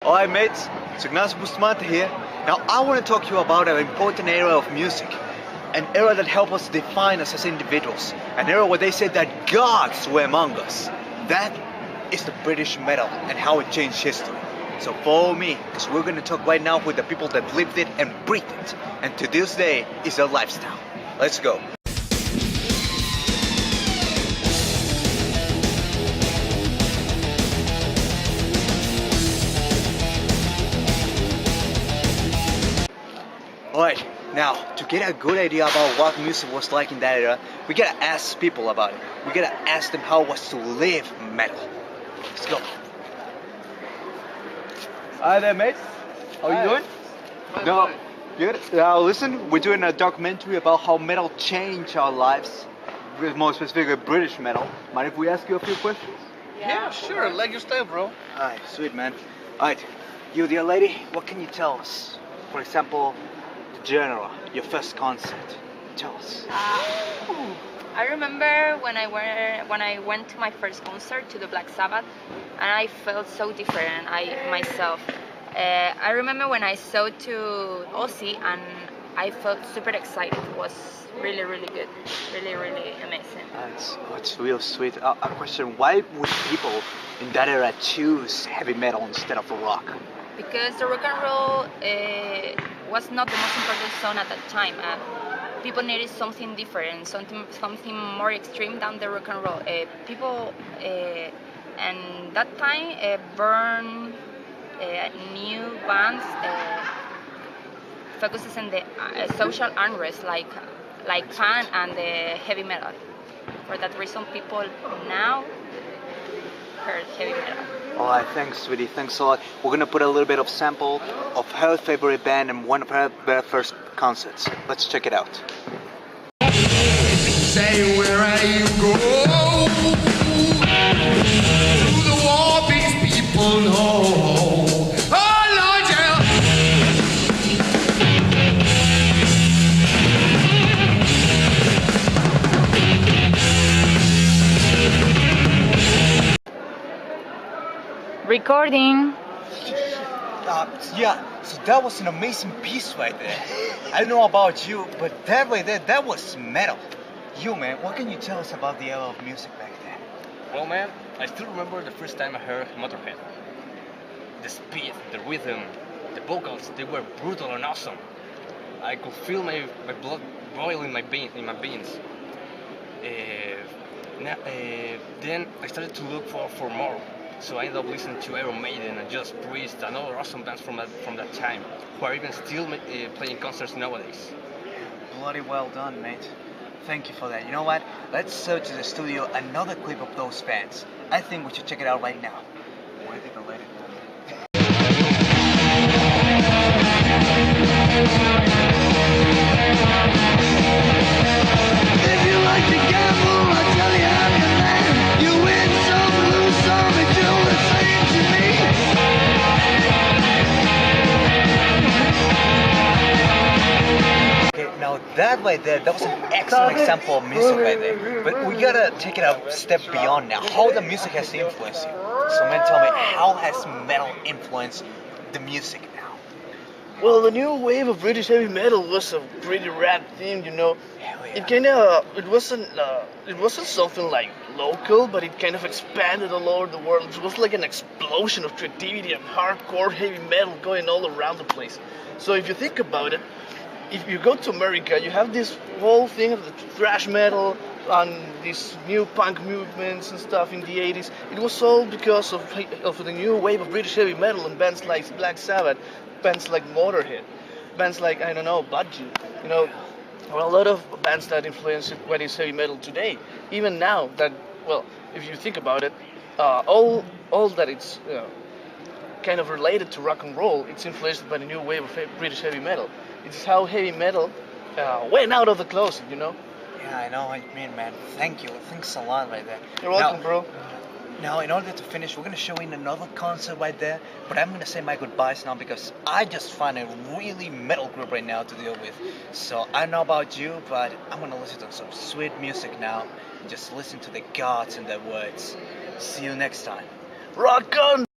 Alright mates, it's Ignacio Bustamante here. Now I want to talk to you about an important era of music. An era that helped us define us as individuals. An era where they said that gods were among us. That is the British metal and how it changed history. So follow me, because we're going to talk right now with the people that lived it and breathed it. And to this day is their lifestyle. Let's go. Alright, now to get a good idea about what music was like in that era, we gotta ask people about it. We gotta ask them how it was to live metal. Let's go. Hi there, mate. How are you doing? No, good. Now listen, we're doing a documentary about how metal changed our lives. With more specifically British metal. Mind if we ask you a few questions? Yeah, sure. Like your style, bro. Alright, sweet man. Alright, you dear lady, what can you tell us? For example, the genre, your first concert. Tell us. I remember when I went to my first concert to the Black Sabbath, and I felt so different. Myself. I remember when I saw to Ozzy, and I felt super excited. It was really, really good, really, really amazing. That's real sweet. A question: why would people in that era choose heavy metal instead of rock? Because the rock and roll was not the most important song at that time. People needed something different, something more extreme than the rock and roll. People and that time burn new bands focuses on the social unrest like punk and the heavy metal. For that reason, people now heard heavy metal. Alright, thanks sweetie, thanks a lot. We're gonna put a little bit of sample of her favorite band and one of her very first concerts. Let's check it out. Say where you go to the war these people know. Oh Lord, yeah. Recording. Yeah, so that was an amazing piece right there. I don't know about you, but that right there, that was metal. You man, what can you tell us about the era of music back then? Well, man, I still remember the first time I heard Motorhead. The speed, the rhythm, the vocals, they were brutal and awesome. I could feel my blood boil in my veins. Then I started to look for more. So I ended up listening to Iron Maiden and Judas Priest and other awesome bands from that time, who are even still playing concerts nowadays. Bloody well done, mate. Thank you for that. You know what? Let's search in the studio another clip of those bands. I think we should check it out right now. What do you think of Lady If you like to gamble, I'll tell you how you land. You win some, lose some, and do the same to me. Okay, now that right there, that was an excellent example of music right there. But we gotta take it a step beyond now. How the music has influenced you. So man, tell me, how has metal influenced the music now? Well, the new wave of British heavy metal was a pretty rad thing, you know. Hell yeah. It wasn't something like local, but it kind of expanded all over the world. It was like an explosion of creativity and hardcore heavy metal going all around the place. So if you think about it, if you go to America, you have this whole thing of the thrash metal and these new punk movements and stuff in the 80s. It was all because of the new wave of British heavy metal and bands like Black Sabbath, bands like Motorhead, bands like, I don't know, Budgie. You know, there are a lot of bands that influence what is heavy metal today. Even now, that, well, if you think about it, all that it's kind of related to rock and roll, it's influenced by the new wave of British heavy metal. It's how heavy metal went out of the closet, you know? Yeah, I know what you mean, man. Thank you. Thanks a lot right there. You're welcome, bro. Now, in order to finish, we're going to show in another concert right there, but I'm going to say my goodbyes now because I just found a really metal group right now to deal with. So, I don't know about you, but I'm going to listen to some sweet music now and just listen to the gods and their words. See you next time. Rock on!